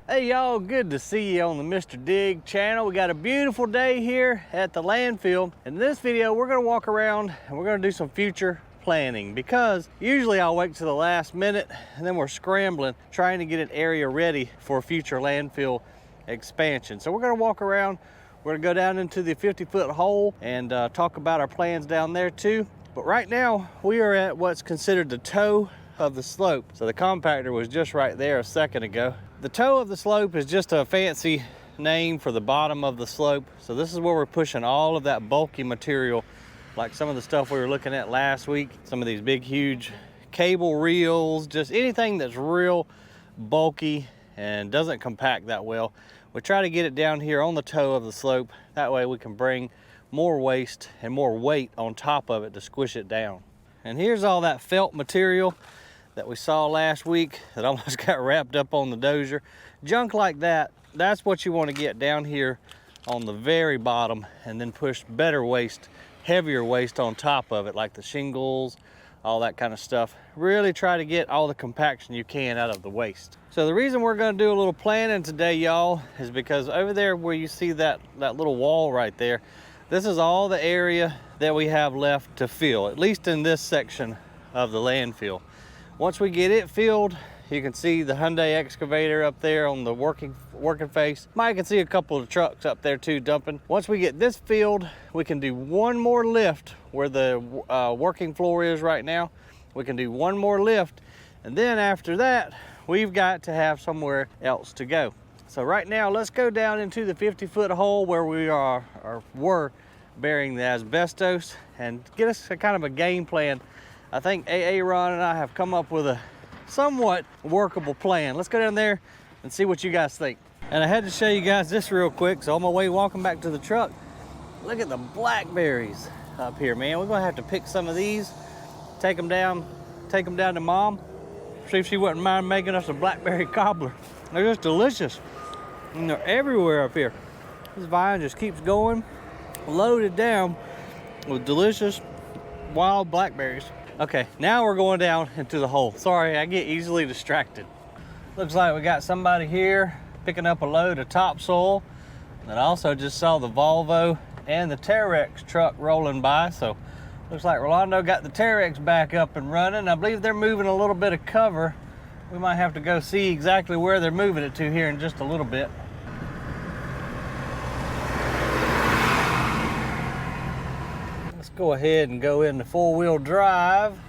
Hey y'all, good to see you on the Mr. Dig channel. We got a beautiful day here at the landfill. In this video, we're gonna walk around and we're gonna do some future planning, because usually I'll wait to the last minute and then we're scrambling trying to get an area ready for future landfill expansion. So we're gonna walk around, we're gonna go down into the 50-foot hole and talk about our plans down there too. But right now we are at what's considered the toe of the slope. So the compactor was just right there a second ago. The toe of the slope is just a fancy name for the bottom of the slope. So this is where we're pushing all of that bulky material, like some of the stuff we were looking at last week, some of these big, huge cable reels, just anything that's real bulky and doesn't compact that well. We try to get it down here on the toe of the slope. That way we can bring more waste and more weight on top of it to squish it down. And here's all that felt material that we saw last week that almost got wrapped up on the dozer. Junk like that, that's what you want to get down here on the very bottom, and then push better waste, heavier waste on top of it, like the shingles, all that kind of stuff. Really try to get all the compaction you can out of the waste. So the reason we're going to do a little planning today, y'all, is because over there where you see that little wall right there, this is all the area that we have left to fill, at least in this section of the landfill. Once we get it filled, you can see the Hyundai excavator up there on the working face. Might can see a couple of trucks up there too dumping. Once we get this filled, we can do one more lift where the working floor is right now. We can do one more lift, and then after that, we've got to have somewhere else to go. So right now, let's go down into the 50-foot hole where we were burying the asbestos, and get us a kind of a game plan. I think Ron and I have come up with a somewhat workable plan. Let's go down there and see what you guys think. And I had to show you guys this real quick. So on my way walking back to the truck, look at the blackberries up here, man. We're gonna have to pick some of these, take them down to Mom, see if she wouldn't mind making us a blackberry cobbler. They're just delicious, and they're everywhere up here. This vine just keeps going, loaded down with delicious wild blackberries. Okay, now we're going down into the hole. Sorry, I get easily distracted. Looks like we got somebody here picking up a load of topsoil. And I also just saw the Volvo and the Terex truck rolling by. So looks like Rolando got the Terex back up and running. I believe they're moving a little bit of cover. We might have to go see exactly where they're moving it to here in just a little bit. Go ahead and go into four-wheel drive,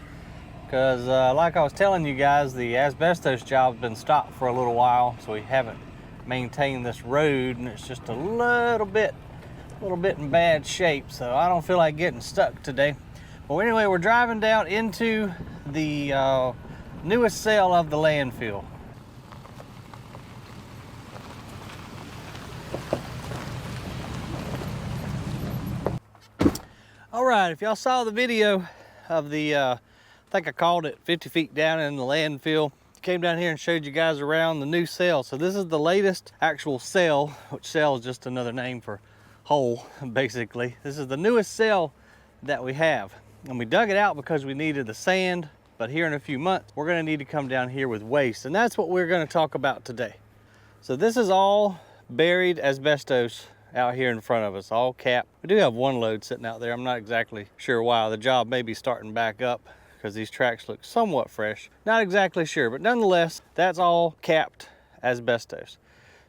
because like I was telling you guys, the asbestos job's been stopped for a little while, so we haven't maintained this road, and it's just a little bit in bad shape, so I don't feel like getting stuck today. But anyway, we're driving down into the newest cell of the landfill. All right, if y'all saw the video of the, I think I called it 50 feet down in the landfill, came down here and showed you guys around the new cell. So this is the latest actual cell, which cell is just another name for hole, basically. This is the newest cell that we have. And we dug it out because we needed the sand, but here in a few months, we're gonna need to come down here with waste. And that's what we're gonna talk about today. So this is all buried asbestos out here in front of us, all capped. We do have one load sitting out there. I'm not exactly sure why. The job may be starting back up because these tracks look somewhat fresh. Not exactly sure, but nonetheless, that's all capped asbestos.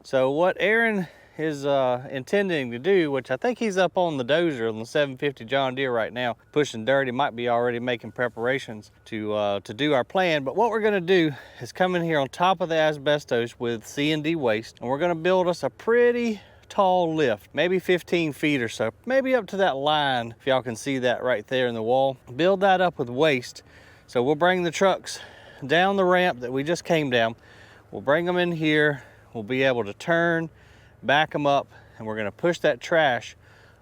So what Aaron is intending to do, which I think he's up on the dozer on the 750 John Deere right now, pushing dirt. He might be already making preparations to do our plan. But what we're gonna do is come in here on top of the asbestos with C&D waste, and we're gonna build us a pretty tall lift, maybe 15 feet or so, maybe up to that line, if y'all can see that right there in the wall. Build that up with waste. So we'll bring the trucks down the ramp that we just came down. We'll bring them in here. We'll be able to turn, back them up, and we're gonna push that trash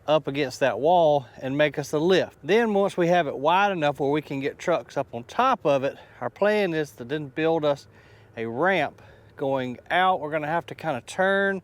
up against that wall and make us a lift. Then once we have it wide enough where we can get trucks up on top of it, our plan is to then build us a ramp going out. We're gonna have to kind of turn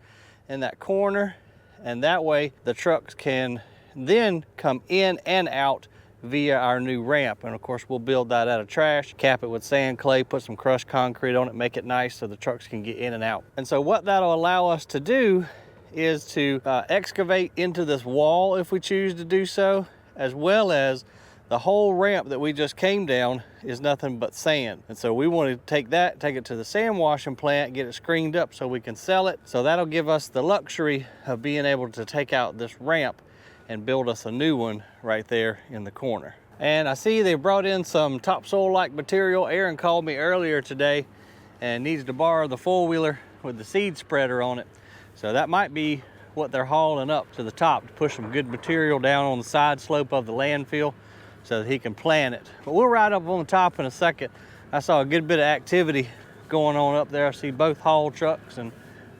in that corner, and that way the trucks can then come in and out via our new ramp. And of course, we'll build that out of trash, cap it with sand, clay, put some crushed concrete on it, make it nice so the trucks can get in and out. And so what that'll allow us to do is to excavate into this wall if we choose to do so, as well as the whole ramp that we just came down is nothing but sand. And so we want to take it to the sand washing plant, get it screened up so we can sell it. So that'll give us the luxury of being able to take out this ramp and build us a new one right there in the corner. And I see they brought in some topsoil-like material. Aaron called me earlier today and needs to borrow the four-wheeler with the seed spreader on it. So that might be what they're hauling up to the top to push some good material down on the side slope of the landfill so that he can plant it. But we'll ride up on the top in a second. I saw a good bit of activity going on up there. I see both haul trucks, and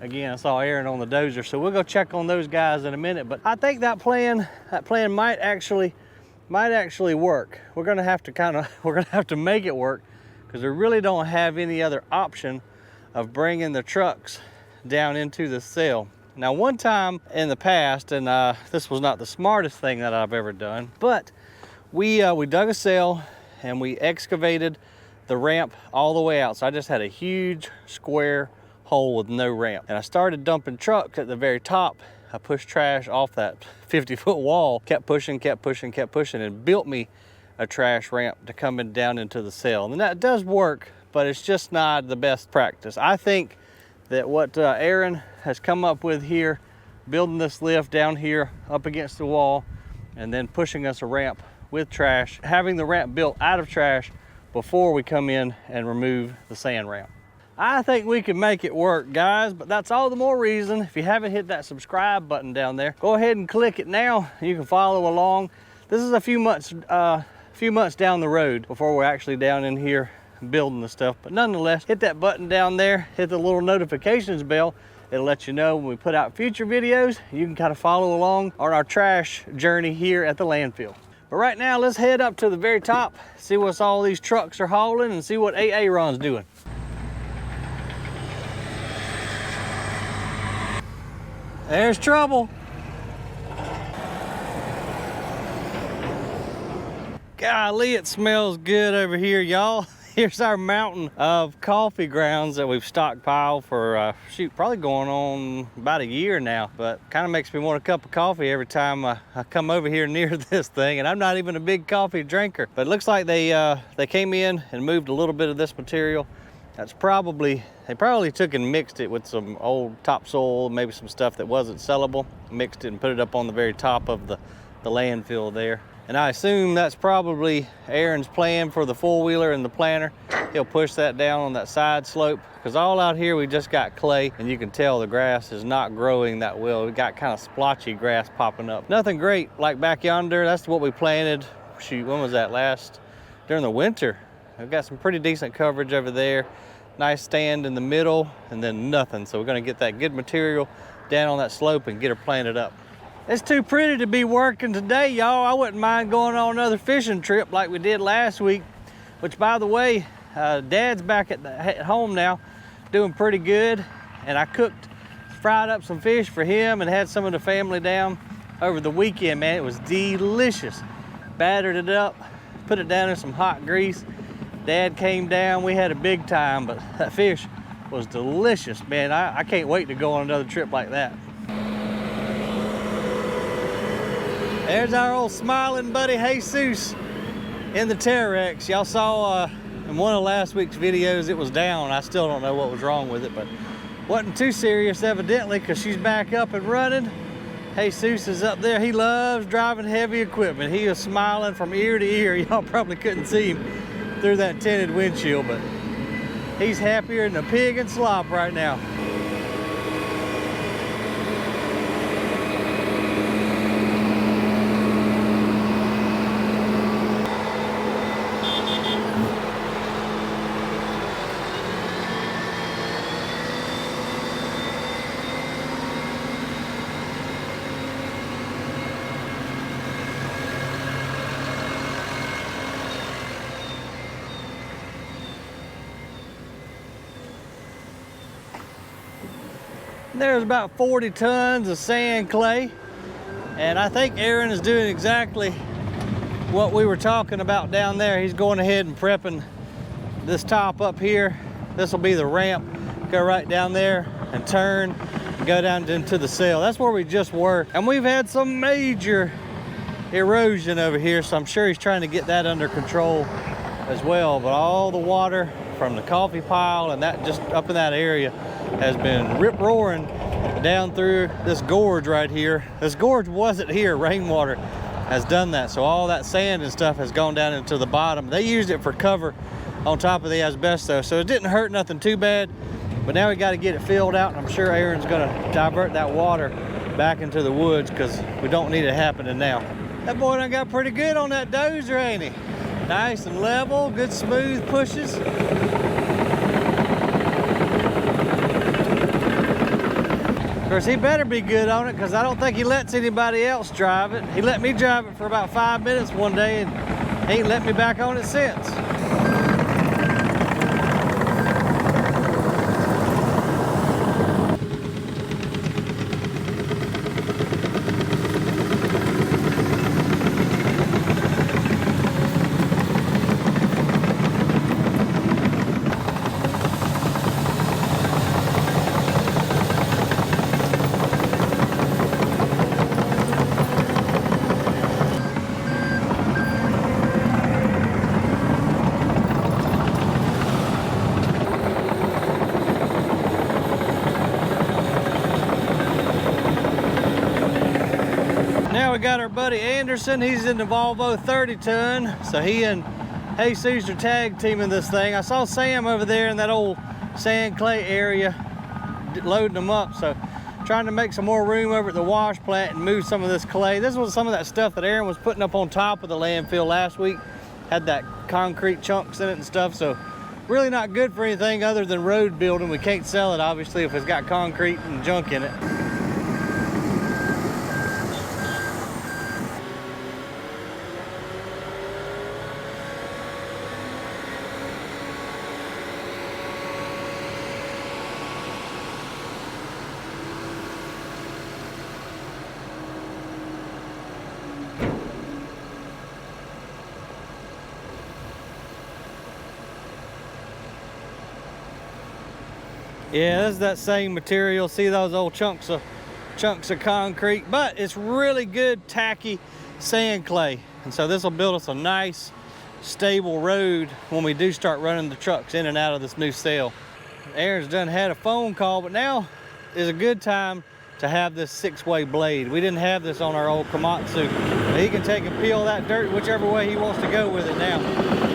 again, I saw Aaron on the dozer. So we'll go check on those guys in a minute. But I think that plan might actually work. We're gonna have to make it work, because we really don't have any other option of bringing the trucks down into the cell. Now, one time in the past, and this was not the smartest thing that I've ever done, but we dug a cell and we excavated the ramp all the way out. So I just had a huge square hole with no ramp. And I started dumping trucks at the very top. I pushed trash off that 50-foot wall, kept pushing, and built me a trash ramp to come down into the cell. And that does work, but it's just not the best practice. I think that what Aaron has come up with here, building this lift down here up against the wall and then pushing us a ramp with trash, having the ramp built out of trash before we come in and remove the sand ramp. I think we can make it work, guys, but that's all the more reason, if you haven't hit that subscribe button down there, go ahead and click it now. You can follow along. This is a few months down the road before we're actually down in here building the stuff, but nonetheless, hit that button down there, hit the little notifications bell. It'll let you know when we put out future videos. You can kind of follow along on our trash journey here at the landfill. But right now, let's head up to the very top, see what all these trucks are hauling, and see what Aaron's doing. There's trouble. Golly, it smells good over here, y'all. Here's our mountain of coffee grounds that we've stockpiled for, probably going on about a year now. But kind of makes me want a cup of coffee every time I come over here near this thing. And I'm not even a big coffee drinker. But it looks like they came in and moved a little bit of this material. They probably took and mixed it with some old topsoil, maybe some stuff that wasn't sellable, mixed it and put it up on the very top of the landfill there. And I assume that's probably Aaron's plan for the four-wheeler and the planter. He'll push that down on that side slope, because all out here we just got clay, and you can tell the grass is not growing that well. We got kind of splotchy grass popping up. Nothing great like back yonder. That's what we planted, shoot, when was that, during the winter. We've got some pretty decent coverage over there. Nice stand in the middle, and then nothing. So we're gonna get that good material down on that slope and get her planted up. It's too pretty to be working today, y'all. I wouldn't mind going on another fishing trip like we did last week, which, by the way, Dad's back at home now, doing pretty good. And I fried up some fish for him and had some of the family down over the weekend, man. It was delicious. Battered it up, put it down in some hot grease. Dad came down, we had a big time, but that fish was delicious, man. I can't wait to go on another trip like that. There's our old smiling buddy Jesus in the Terex. Y'all saw in one of last week's videos it was down. I still don't know what was wrong with it, but wasn't too serious evidently, because she's back up and running. Jesus is up there. He loves driving heavy equipment. He is smiling from ear to ear. Y'all probably couldn't see him through that tinted windshield, but he's happier than a pig in slop right now. There's about 40 tons of sand clay, and I think Aaron is doing exactly what we were talking about down there. He's going ahead and prepping this top up here. This will be the ramp. Go right down there and turn and go down into the cell. That's where we just were. And we've had some major erosion over here, so I'm sure he's trying to get that under control as well. But all the water from the coffee pile and that just up in that area has been rip-roaring down through this gorge right here. This gorge wasn't here. Rainwater has done that, so all that sand and stuff has gone down into the bottom. They used it for cover on top of the asbestos, so it didn't hurt nothing too bad. But now we got to get it filled out, and I'm sure Aaron's going to divert that water back into the woods because we don't need it happening now. That boy done got pretty good on that dozer, ain't he? Nice and level, good smooth pushes. Of course, he better be good on it because I don't think he lets anybody else drive it. He let me drive it for about 5 minutes one day and he ain't let me back on it since. Now we got our buddy Anderson. He's in the Volvo 30 ton. So he and Jesus are tag teaming this thing. I saw Sam over there in that old sand clay area loading them up. So trying to make some more room over at the wash plant and move some of this clay. This was some of that stuff that Aaron was putting up on top of the landfill last week. Had that concrete chunks in it and stuff. So really not good for anything other than road building. We can't sell it obviously if it's got concrete and junk in it. Yeah, this is that same material. See those old chunks of concrete, but it's really good tacky sand clay. And so this will build us a nice stable road when we do start running the trucks in and out of this new cell. Aaron's done had a phone call, but now is a good time to have this 6-way blade. We didn't have this on our old Kamasu. He can take and peel that dirt whichever way he wants to go with it now.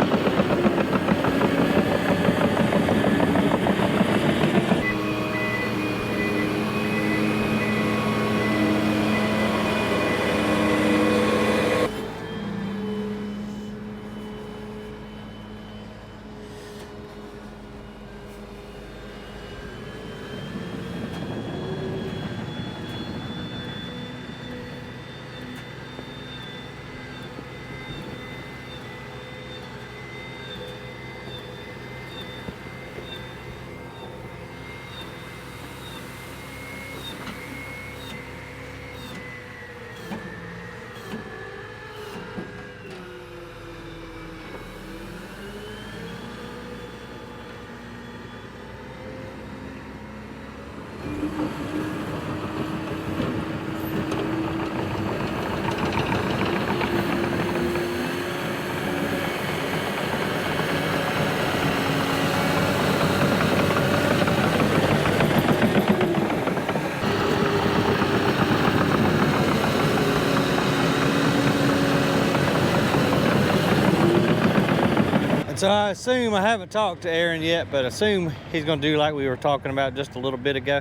So I assume, I haven't talked to Aaron yet, but assume he's gonna do like we were talking about just a little bit ago.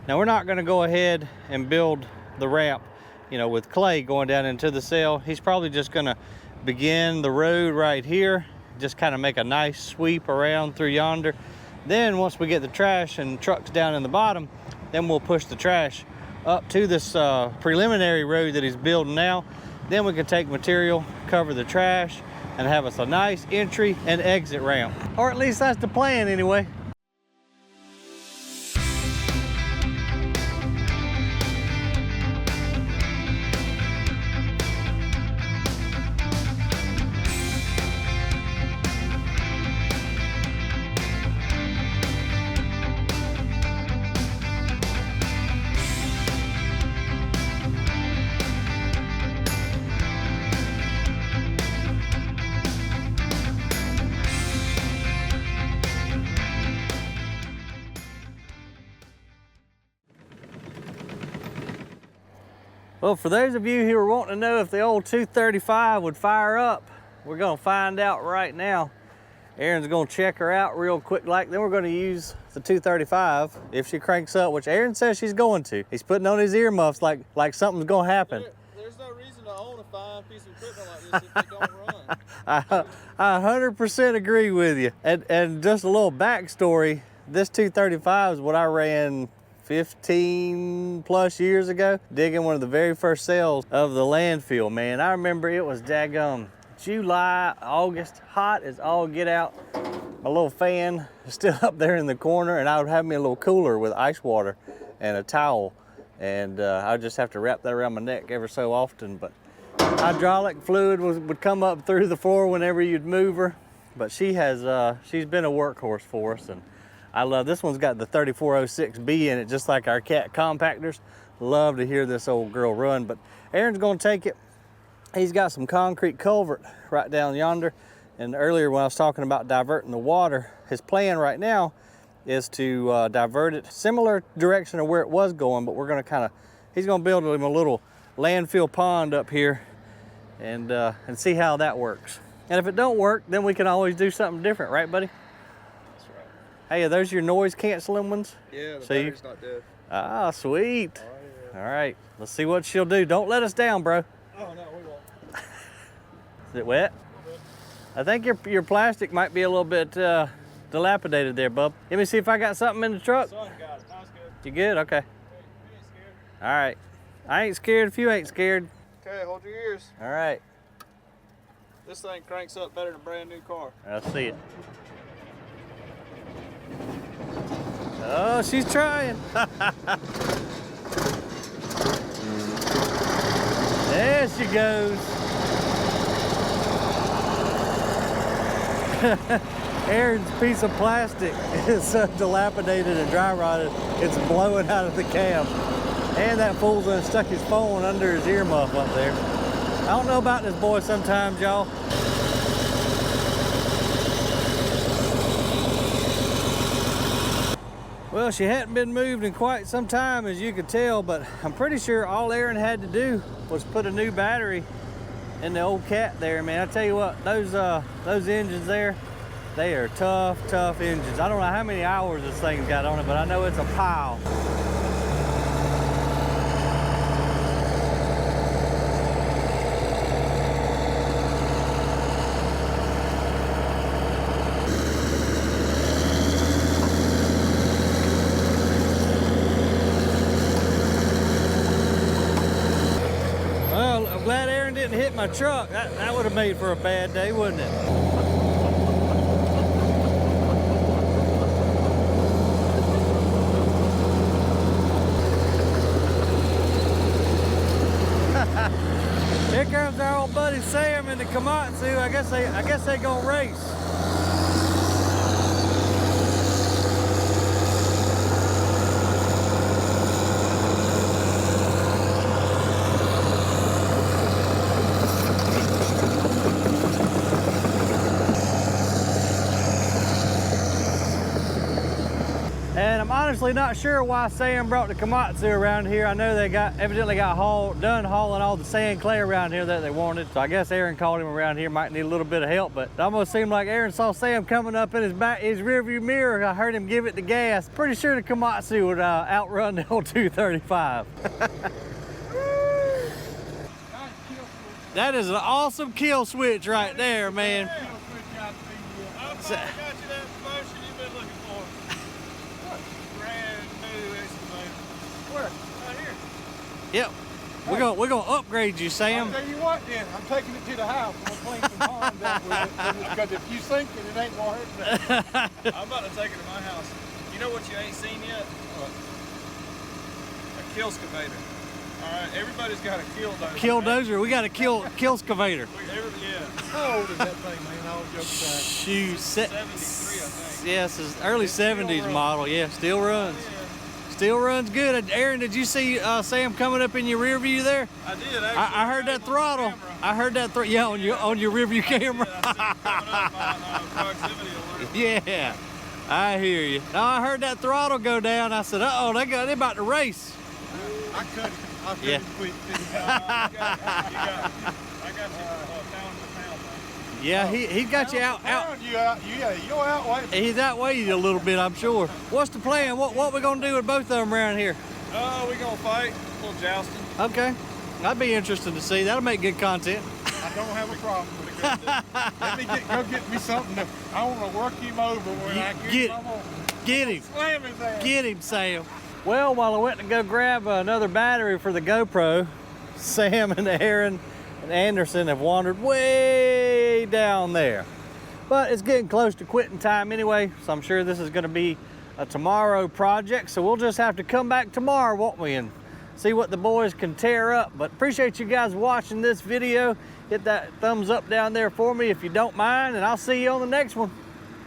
Now we're not gonna go ahead and build the ramp, you know, with clay going down into the cell. He's probably just gonna begin the road right here, just kind of make a nice sweep around through yonder. Then once we get the trash and trucks down in the bottom, then we'll push the trash up to this preliminary road that he's building now. Then we can take material, cover the trash, and have us a nice entry and exit ramp. Or at least that's the plan anyway. Well, for those of you who are wanting to know if the old 235 would fire up, we're gonna find out right now. Aaron's gonna check her out real quick like, then we're gonna use the 235 if she cranks up, which Aaron says she's going to. He's putting on his earmuffs like something's gonna happen. There's no reason to own a fine piece of equipment like this if it don't run. I 100% agree with you. And just a little backstory, this 235 is what I ran 15 plus years ago, digging one of the very first cells of the landfill, man. I remember it was daggum July, August, hot as all get out. My little fan is still up there in the corner, and I would have me a little cooler with ice water and a towel. And I would just have to wrap that around my neck ever so often. But hydraulic fluid would come up through the floor whenever you'd move her. But she's been a workhorse for us, and I love, this one's got the 3406B in it, just like our cat compactors. Love to hear this old girl run. But Aaron's gonna take it. He's got some concrete culvert right down yonder. And earlier when I was talking about diverting the water, his plan right now is to divert it similar direction of where it was going, but we're gonna he's gonna build him a little landfill pond up here and see how that works. And if it don't work, then we can always do something different, right, buddy? That's right. Hey, are those your noise canceling ones? Yeah, the battery's not dead. Ah, sweet. Oh, yeah. All right, let's see what she'll do. Don't let us down, bro. Oh, no, we won't. Is it wet? I think your plastic might be a little bit dilapidated there, bub. Let me see if I got something in the truck. Son got it. That's good. You good? Okay. You ain't scared? All right. I ain't scared if you ain't scared. Okay, hold your ears. All right. This thing cranks up better than a brand new car. I'll see it. Oh, she's trying. There she goes. Aaron's piece of plastic is so dilapidated and dry rotted, it's blowing out of the cab. And that fool's done stuck his phone under his earmuff up there. I don't know about this boy sometimes, y'all. Well, she hadn't been moved in quite some time, as you could tell, but I'm pretty sure all Aaron had to do was put a new battery in the old cat there, man. I tell you what, those engines there, they are tough engines. I don't know how many hours this thing's got on it, but I know it's a pile. Well, I'm glad Aaron didn't hit my truck. That would have made for a bad day, wouldn't it? Here comes our old buddy Sam in the Kamasu. I guess they gonna race. And I'm honestly not sure why Sam brought the Kamasu around here. I know they evidently got done hauling all the sand clay around here that they wanted. So I guess Aaron called him around here, might need a little bit of help, but it almost seemed like Aaron saw Sam coming up in his rearview mirror. I heard him give it the gas. Pretty sure the Kamasu would outrun the old 235. That is an awesome kill switch right there, man. I got you that promotion you've been looking for. Brand new excavator. Where? Right here. Yep. We're gonna upgrade you, Sam. I'll tell you what then, I'm taking it to the house. I'm gonna clean some ponds out with it, because if you sink it, it ain't gonna hurt me. I'm about to take it to my house. You know what you ain't seen yet? What? A kill excavator. All right, everybody's got a kill dozer. Kill right? dozer. We got a kill excavator. Yeah. How old is that thing, man? All jokes aside. Shoot, 73, I think. yes, it's early 70s runs. model. Yeah, still runs. Yeah. Still runs good. Aaron, did you see Sam coming up in your rear view there? I did. Actually, I heard that throttle. I heard that yeah, on your rear view camera. I see it coming up on proximity alert. Yeah, I hear you. Now I heard that throttle go down. I said, uh-oh, they about to race. I cut it. I'll tell Yeah. you quick. I got you pound for pound, man. Yeah, he got you out. You're outweigh. He's outweighed you a little bit, I'm sure. What's the plan? What we gonna do with both of them around here? Oh, we gonna fight. A little jousting. Okay, that'd be interesting to see. That'll make good content. I don't have a problem with it. Let me go get me something. I want to work him over when I get him. I'm gonna Get him. slam his ass. Get him, Sam. Well, while I went to go grab another battery for the GoPro, Sam and Aaron and Anderson have wandered way down there. But it's getting close to quitting time anyway, so I'm sure this is going to be a tomorrow project. So we'll just have to come back tomorrow, won't we, and see what the boys can tear up. But appreciate you guys watching this video. Hit that thumbs up down there for me if you don't mind, and I'll see you on the next one.